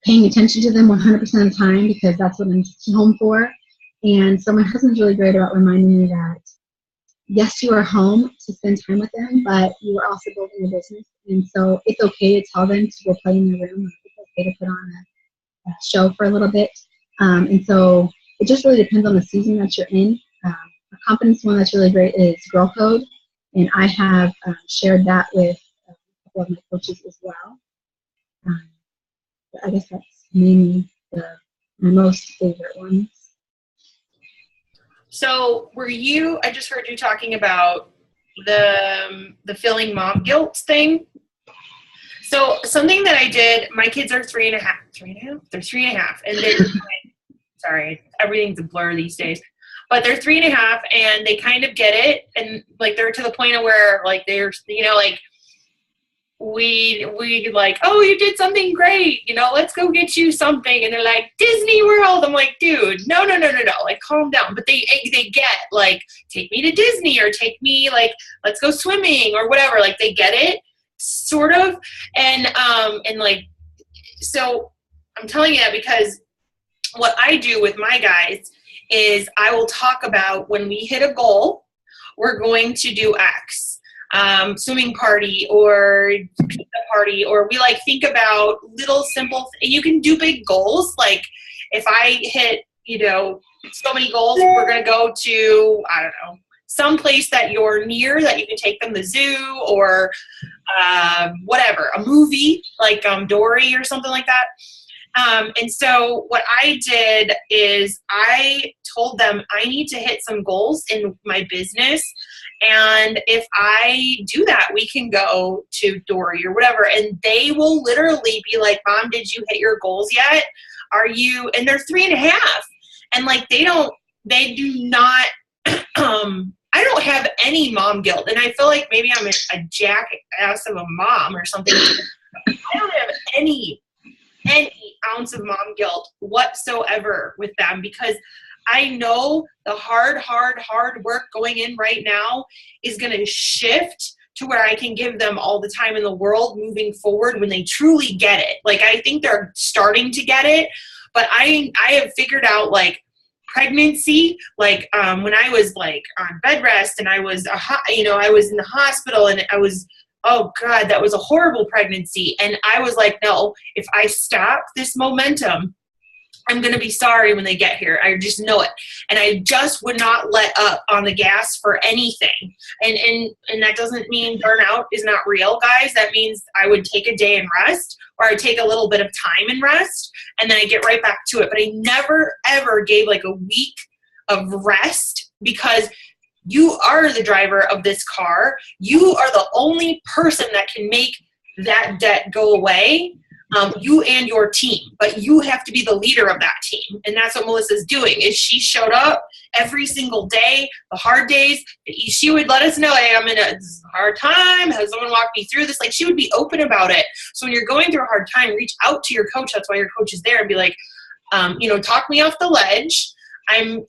paying attention to them 100% of the time, because that's what I'm home for. And so my husband's really great about reminding me that, yes, you are home to spend time with them, but you are also building a business. And so it's okay to tell them to go play in their room. It's okay to put on a show for a little bit. And so it just really depends on the season that you're in. A confidence one that's really great is Girl Code. And I have shared that with a couple of my coaches as well. I guess that's mainly my most favorite ones. So I just heard you talking about the feeling mom guilt thing. So something that I did, my kids are 3.5. They're 3.5, and they're, sorry, everything's a blur these days, but they're 3.5 and they kind of get it. And like, they're to the point of where like, they're, like we like, oh, you did something great, you know, let's go get you something. And they're like, Disney World. I'm like, dude, no, like, calm down. But they get like, take me to Disney, or take me, like, let's go swimming or whatever. Like, they get it sort of. And like, so I'm telling you that because what I do with my guys is I will talk about, when we hit a goal, we're going to do X. Swimming party or pizza party, or we like think about little simple, you can do big goals. Like if I hit, you know, so many goals, we're going to go to, I don't know, some place that you're near that you can take them to the zoo, or whatever, a movie like Dory or something like that. And so what I did is I told them I need to hit some goals in my business. And if I do that, we can go to Dory or whatever. And they will literally be like, Mom, did you hit your goals yet? Are you? And they're 3.5. And like, they do not, I don't have any mom guilt. And I feel like maybe I'm a jackass of a mom or something. I don't have any ounce of mom guilt whatsoever with them, because I know the hard work going in right now is going to shift to where I can give them all the time in the world moving forward when they truly get it. Like, I think they're starting to get it, but I have figured out, like, pregnancy, like when I was like on bed rest and I was I was in the hospital, and I was, oh God, that was a horrible pregnancy. And I was like, no, if I stop this momentum, I'm going to be sorry when they get here. I just know it. And I just would not let up on the gas for anything. And that doesn't mean burnout is not real, guys. That means I would take a day and rest, or I take a little bit of time and rest, and then I get right back to it. But I never, ever gave like a week of rest, because you are the driver of this car. You are the only person that can make that debt go away. You and your team, but you have to be the leader of that team. And that's what Melissa's doing, is she showed up every single day, the hard days. She would let us know, hey, I'm in a hard time. Has someone walked me through this? Like, she would be open about it. So when you're going through a hard time, reach out to your coach. That's why your coach is there, and be like, talk me off the ledge. I'm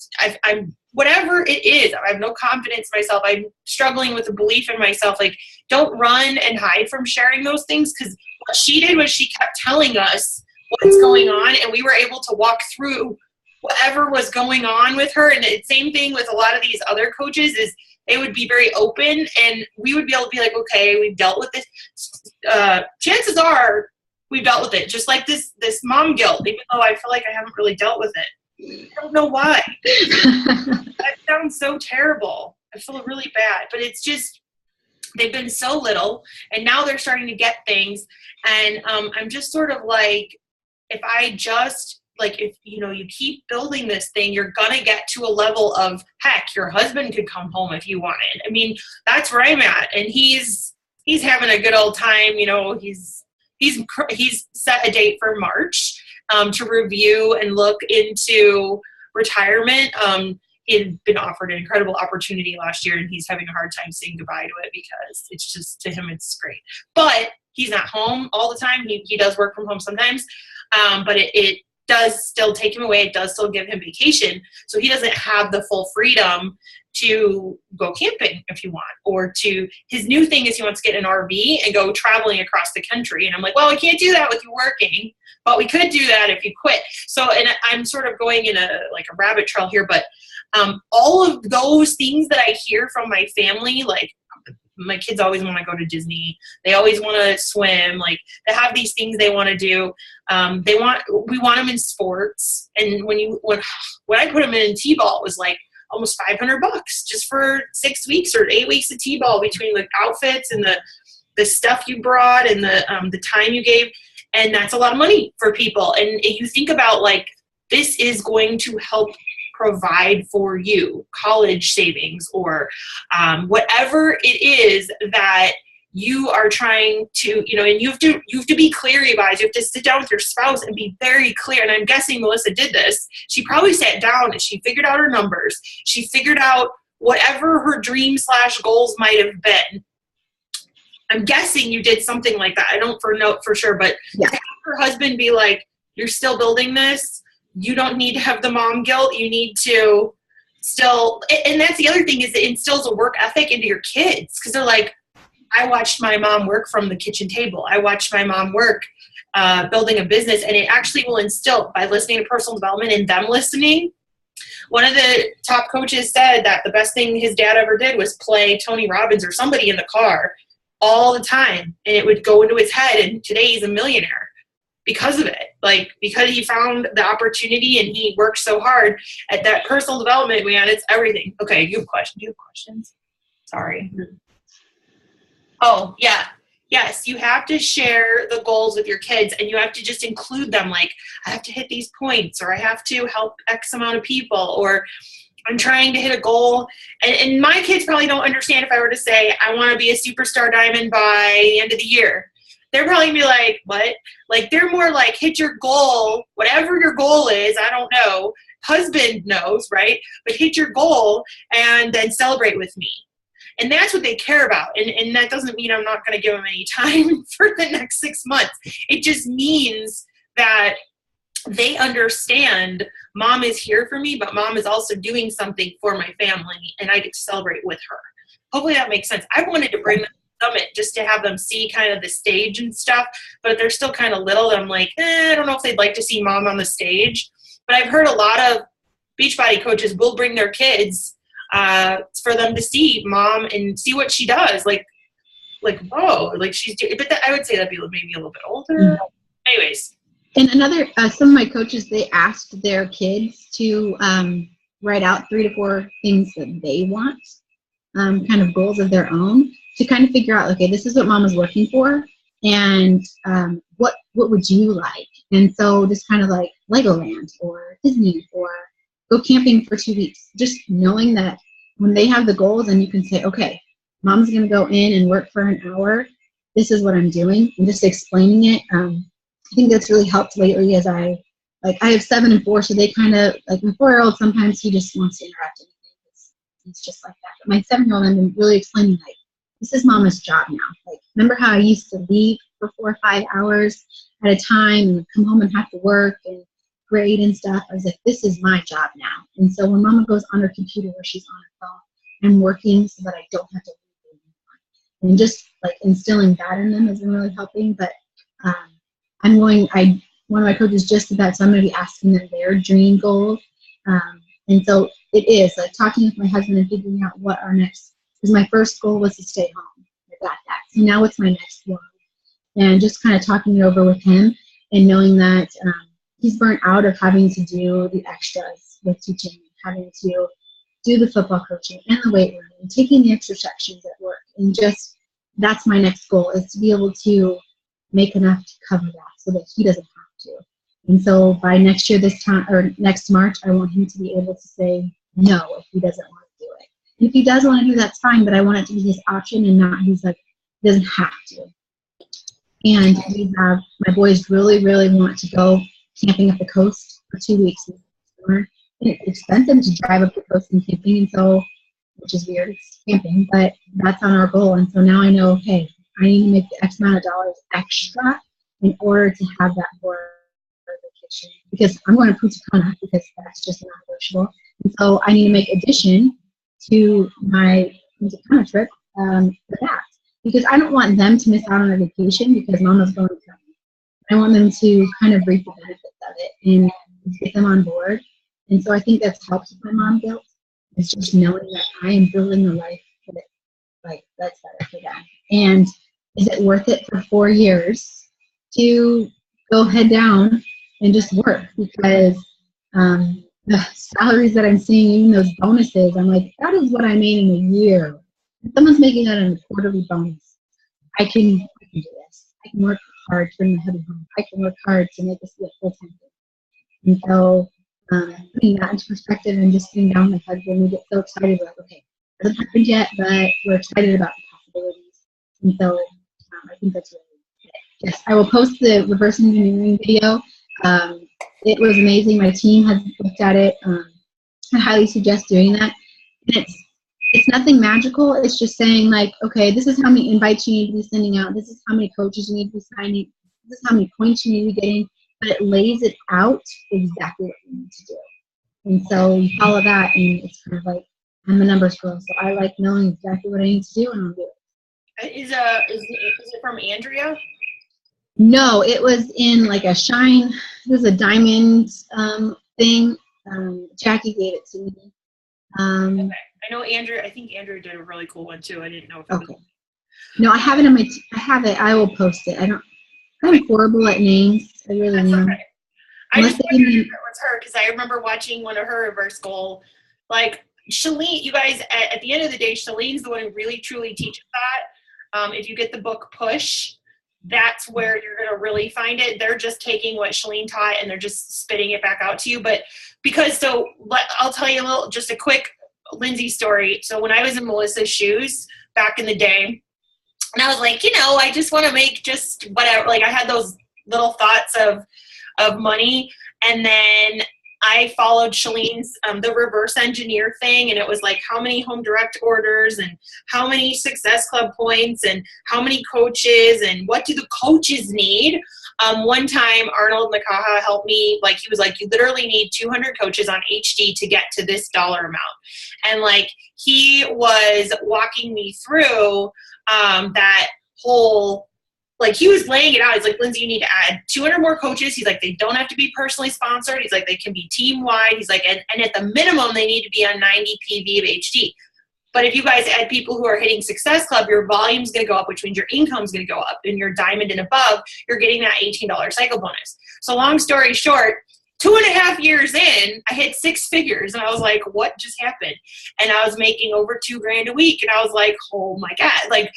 whatever it is. I have no confidence in myself. I'm struggling with a belief in myself. Like, don't run and hide from sharing those things, because what she did was she kept telling us what's going on, and we were able to walk through whatever was going on with her. And the same thing with a lot of these other coaches is they would be very open, and we would be able to be like, okay, we've dealt with this. Chances are we've dealt with it. Just like this mom guilt, even though I feel like I haven't really dealt with it. I don't know why. That sounds so terrible. I feel really bad, but it's just, they've been so little, and now they're starting to get things. And I'm just sort of like, if I just, like, if, you keep building this thing, you're going to get to a level of, heck, your husband could come home if you wanted. I mean, that's where I'm at. And he's having a good old time. He's set a date for March to review and look into retirement. He had been offered an incredible opportunity last year, and he's having a hard time saying goodbye to it, because it's just, to him, it's great. But he's not home all the time. He does work from home sometimes, but it does still take him away. It does still give him vacation. So he doesn't have the full freedom to go camping if you want, or his new thing is he wants to get an RV and go traveling across the country. And I'm like, well, we can't do that with you working, but we could do that if you quit. So, and I'm sort of going in a rabbit trail here, but all of those things that I hear from my family, like, my kids always want to go to Disney. They always want to swim. Like, they have these things they want to do. We want them in sports. And when I put them in T-ball, it was like almost $500 just for 6 weeks or 8 weeks of T-ball, between the outfits and the stuff you brought and the time you gave. And that's a lot of money for people. And if you think about, like, this is going to help provide for you college savings, or whatever it is that you are trying to, and you have to be clear, you guys. You have to sit down with your spouse and be very clear. And I'm guessing Melissa did this. She probably sat down and she figured out her numbers. She figured out whatever her dream/goals might have been. I'm guessing you did something like that. I don't know for sure, but yeah. to have her husband be like, you're still building this. You don't need to have the mom guilt. You need to still, and that's the other thing, is it instills a work ethic into your kids, because they're like, I watched my mom work from the kitchen table. I watched my mom work building a business, and it actually will instill, by listening to personal development and them listening. One of the top coaches said that the best thing his dad ever did was play Tony Robbins or somebody in the car all the time, and it would go into his head, and today he's a millionaire because of it. Like, because he found the opportunity and he worked so hard at that personal development, man, it's everything. Okay, you have questions? Do you have questions? Sorry. Oh, yeah. Yes, you have to share the goals with your kids, and you have to just include them, like, I have to hit these points, or I have to help X amount of people, or I'm trying to hit a goal. And my kids probably don't understand if I were to say, I want to be a superstar diamond by the end of the year. They're probably be like, what? Like, they're more like, hit your goal, whatever your goal is, I don't know. Husband knows, right? But hit your goal and then celebrate with me. And that's what they care about. And that doesn't mean I'm not going to give them any time for the next 6 months. It just means that they understand mom is here for me, but mom is also doing something for my family, and I get to celebrate with her. Hopefully that makes sense. I wanted to bring them to the summit just to have them see kind of the stage and stuff, but they're still kind of little. I'm like, I don't know if they'd like to see mom on the stage. But I've heard a lot of Beachbody coaches will bring their kids for them to see mom and see what she does. Like whoa, like she's doing. But I would say that'd be maybe a little bit older. Mm-hmm. Anyways. And another, some of my coaches, they asked their kids to write out 3 to 4 things that they want, kind of goals of their own, to kind of figure out, okay, this is what mom is working for, and what would you like? And so just kind of like Legoland or Disney or go camping for 2 weeks. Just knowing that when they have the goals, and you can say, okay, mom's going to go in and work for an hour. This is what I'm doing, and just explaining it. I think that's really helped lately, as I have 7 and 4, so they kind of, like my 4-year-old, sometimes he just wants to interact with me. He's just like that. But my 7-year-old, I've been really explaining, like, this is mama's job now. Like, remember how I used to leave for 4 or 5 hours at a time and come home and have to work and grade and stuff? I was like, this is my job now. And so when mama goes on her computer or she's on her phone, I'm working so that I don't have to leave anymore. And just like instilling that in them has been really helping. But one of my coaches just did that, so I'm going to be asking them their dream goals. And so it is like talking with my husband and figuring out what our next, because my first goal was to stay home. I got that. So now what's my next one? And just kind of talking it over with him and knowing that he's burnt out of having to do the extras with teaching, having to do the football coaching and the weight room and taking the extra sections at work. And just, that's my next goal, is to be able to make enough to cover that so that he doesn't have to. And so by next year, this time, or next March, I want him to be able to say no if he doesn't want to do it. And if he does want to do that's fine, but I want it to be his option and not he's like, he doesn't have to. And we have, my boys really, really want to go camping up the coast for 2 weeks in the summer. And it's expensive to drive up the coast and camping, and so, which is weird, it's camping, but that's on our goal. And so now I know, okay, I need to make the X amount of dollars extra in order to have that for vacation, because I'm going to Punta Cana because that's just non-negotiable. And so I need to make addition to my Punta Cana trip for that, because I don't want them to miss out on a vacation because mama's going to come. I want them to kind of reap the benefits of it and get them on board. And so I think that's helped with my mom guilt. It's just knowing that I am building a life that, like, that's better for them. And is it worth it for 4 years to go head down and just work? Because the salaries that I'm seeing, even those bonuses, I'm like, that is what I made in a year. If someone's making that in a quarterly bonus, I can do this. I can work hard to bring my hubby home. I can work hard to make this be a full-time thing. And so putting that into perspective and just sitting down with my husband, we get so excited about, okay, it hasn't happened yet, but we're excited about the possibilities. And so I think that's really good. Yes, I will post the reverse engineering video. It was amazing. My team has looked at it. I highly suggest doing that. And it's nothing magical. It's just saying like, okay, this is how many invites you need to be sending out. This is how many coaches you need to be signing. This is how many points you need to be getting. But it lays it out exactly what you need to do. And so you follow that, and it's kind of like, I'm a numbers girl, so I like knowing exactly what I need to do, and I'll do it. Is it from Andrea? No, it was in like a shine. It was a diamond thing. Jackie gave it to me. Okay. I know Andrew. I think Andrew did a really cool one too. I didn't know if it was. No, I have it in my. I have it. I will post it. I'm horrible at names. I really am. Okay. I just wondered if it was her because I remember watching one of her reverse goal. Like Shalene, you guys. At the end of the day, Shalene's the one who really truly teaches that. If you get the book Push, that's where you're going to really find it. They're just taking what Shalene taught and they're just spitting it back out to you. But I'll tell you just a quick Lindsay story. So when I was in Melissa's shoes back in the day, and I was like, I just want to make just whatever. Like I had those little thoughts of money. And then I followed Shalene's, the reverse engineer thing. And it was like how many home direct orders and how many Success Club points and how many coaches and what do the coaches need? One time Arnold Nakaha helped me, like he was like, you literally need 200 coaches on HD to get to this dollar amount. And like, he was walking me through that whole, like he was laying it out. He's like, Lindsay, you need to add 200 more coaches. He's like, they don't have to be personally sponsored. He's like, they can be team wide. He's like, and at the minimum, they need to be on 90 PV of HD. But if you guys add people who are hitting Success Club, your volume's going to go up, which means your income's going to go up. And your diamond and above, you're getting that $18 cycle bonus. So long story short, 2.5 years in, I hit 6 figures. And I was like, what just happened? And I was making over $2,000 a week. And I was like, oh my God. Like,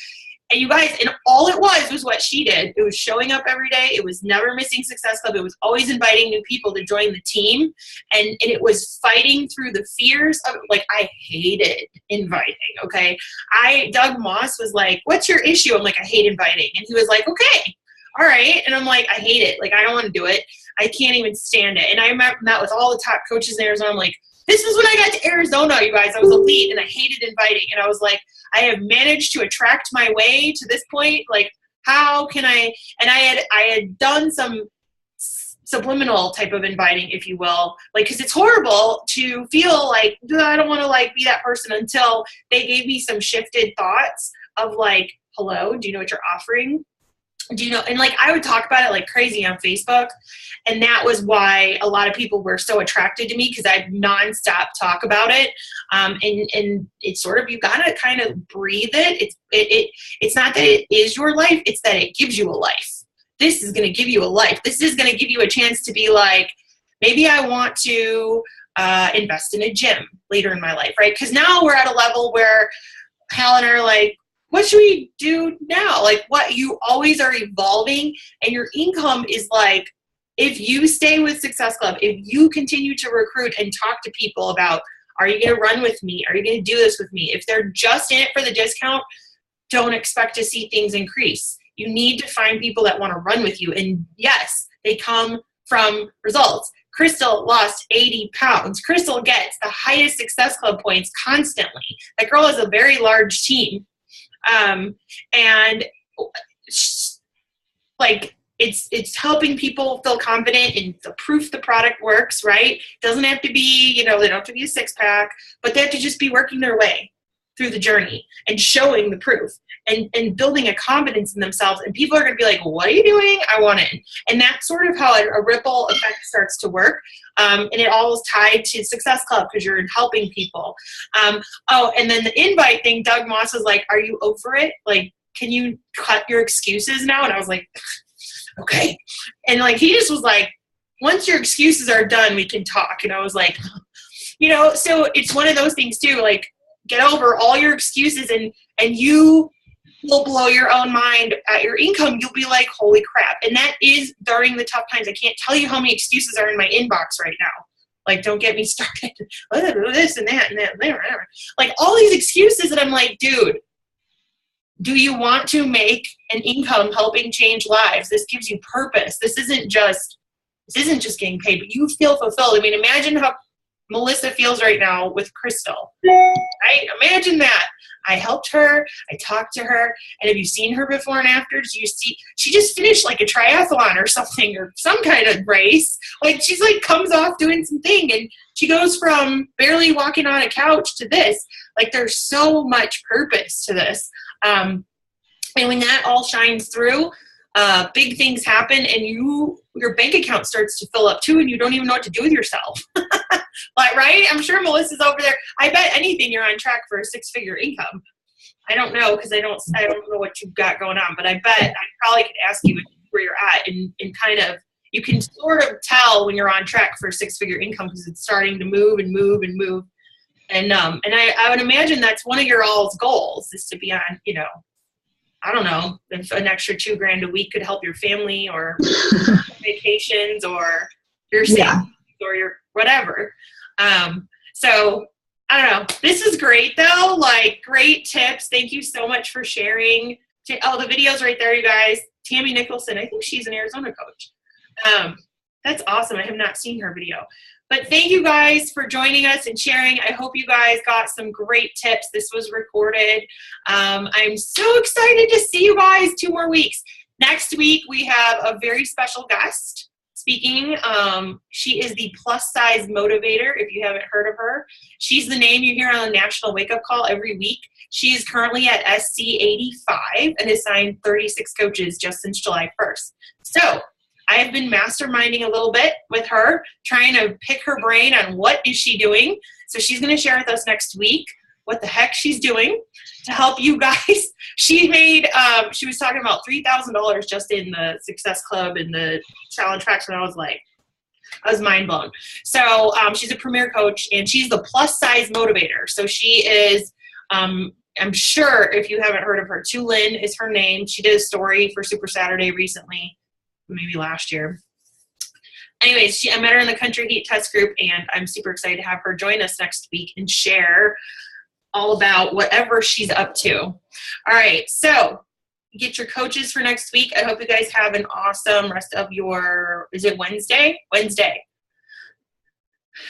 and you guys, and all it was what she did. It was showing up every day. It was never missing Success Club. It was always inviting new people to join the team. And it was fighting through the fears of, like, I hated inviting, okay? Doug Moss was like, what's your issue? I'm like, I hate inviting. And he was like, okay, all right. And I'm like, I hate it. Like, I don't want to do it. I can't even stand it. And I met with all the top coaches in Arizona. I'm like, this is when I got to Arizona, you guys. I was elite and I hated inviting. And I was like, I have managed to attract my way to this point. Like, how can I? And I had done some subliminal type of inviting, if you will, like, because it's horrible to feel like, I don't want to like be that person, until they gave me some shifted thoughts of like, hello, do you know what you're offering? Do you know? And like, I would talk about it like crazy on Facebook. And that was why a lot of people were so attracted to me, because I'd nonstop talk about it. And it's sort of, you got to kind of breathe it. It's not that it is your life. It's that it gives you a life. This is going to give you a life. This is going to give you a chance to be like, maybe I want to invest in a gym later in my life, right? Because now we're at a level where Hal and I are like, what should we do now? Like, what, you always are evolving, and your income is like, if you stay with Success Club, if you continue to recruit and talk to people about, are you going to run with me? Are you going to do this with me? If they're just in it for the discount, don't expect to see things increase. You need to find people that want to run with you. And yes, they come from results. Crystal lost 80 pounds. Crystal gets the highest Success Club points constantly. That girl has a very large team. And like, it's helping people feel confident in the proof the product works, right? Doesn't have to be, they don't have to be a 6-pack, but they have to just be working their way through the journey and showing the proof and building a confidence in themselves. And people are going to be like, what are you doing? I want it. And that's sort of how a ripple effect starts to work. And it all is tied to Success Club because you're helping people. And then the invite thing, Doug Moss was like, are you over it? Like, can you cut your excuses now? And I was like, okay. And like, he just was like, once your excuses are done, we can talk. And I was like, so it's one of those things too, like, get over all your excuses and you will blow your own mind at your income. You'll be like, holy crap. And that is during the tough times. I can't tell you how many excuses are in my inbox right now. Like, don't get me started. This and that and that. Like, all these excuses that I'm like, dude, do you want to make an income helping change lives? This gives you purpose. This isn't just getting paid, but you feel fulfilled. I mean, imagine how Melissa feels right now with Crystal. Right? Imagine that. I helped her. I talked to her. And have you seen her before and after? Do you see? She just finished like a triathlon or something, or some kind of race. Like she's like comes off doing something, and she goes from barely walking on a couch to this. Like there's so much purpose to this. And when that all shines through, big things happen, and your bank account starts to fill up too, and you don't even know what to do with yourself. Like, right? I'm sure Melissa's over there. I bet anything you're on track for a 6-figure income. I don't know because I don't know what you've got going on, but I bet I probably could ask you where you're at, and kind of you can sort of tell when you're on track for a 6-figure income because it's starting to move and move and move. And I would imagine that's one of your all's goals is to be on, I don't know, if an extra $2,000 a week could help your family or vacations or your savings or your whatever. So I don't know. This is great though. Like great tips. Thank you so much for sharing. Oh, the video's right there, you guys. Tammy Nicholson. I think she's an Arizona coach. That's awesome. I have not seen her video. But thank you guys for joining us and sharing. I hope you guys got some great tips. This was recorded. I'm so excited to see you guys 2 more weeks. Next week, we have a very special guest speaking. She is the Plus Size Motivator, if you haven't heard of her. She's the name you hear on the National Wake Up Call every week. She is currently at SC 85 and has signed 36 coaches just since July 1st. So I've been masterminding a little bit with her, trying to pick her brain on what is she doing. So she's going to share with us next week what the heck she's doing to help you guys. She was talking about $3,000 just in the Success Club and the challenge tracks, and I was mind blown. So she's a premier coach, and she's the Plus Size Motivator. So she is, I'm sure if you haven't heard of her, Lynn is her name. She did a story for Super Saturday recently, maybe last year. Anyways, I met her in the Country Heat Test group, and I'm super excited to have her join us next week and share all about whatever she's up to. All right, so get your coaches for next week. I hope you guys have an awesome rest of your, is it Wednesday? Wednesday.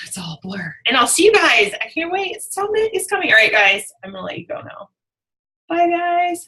It's all a blur. And I'll see you guys. I can't wait. It's coming. All right, guys, I'm going to let you go now. Bye, guys.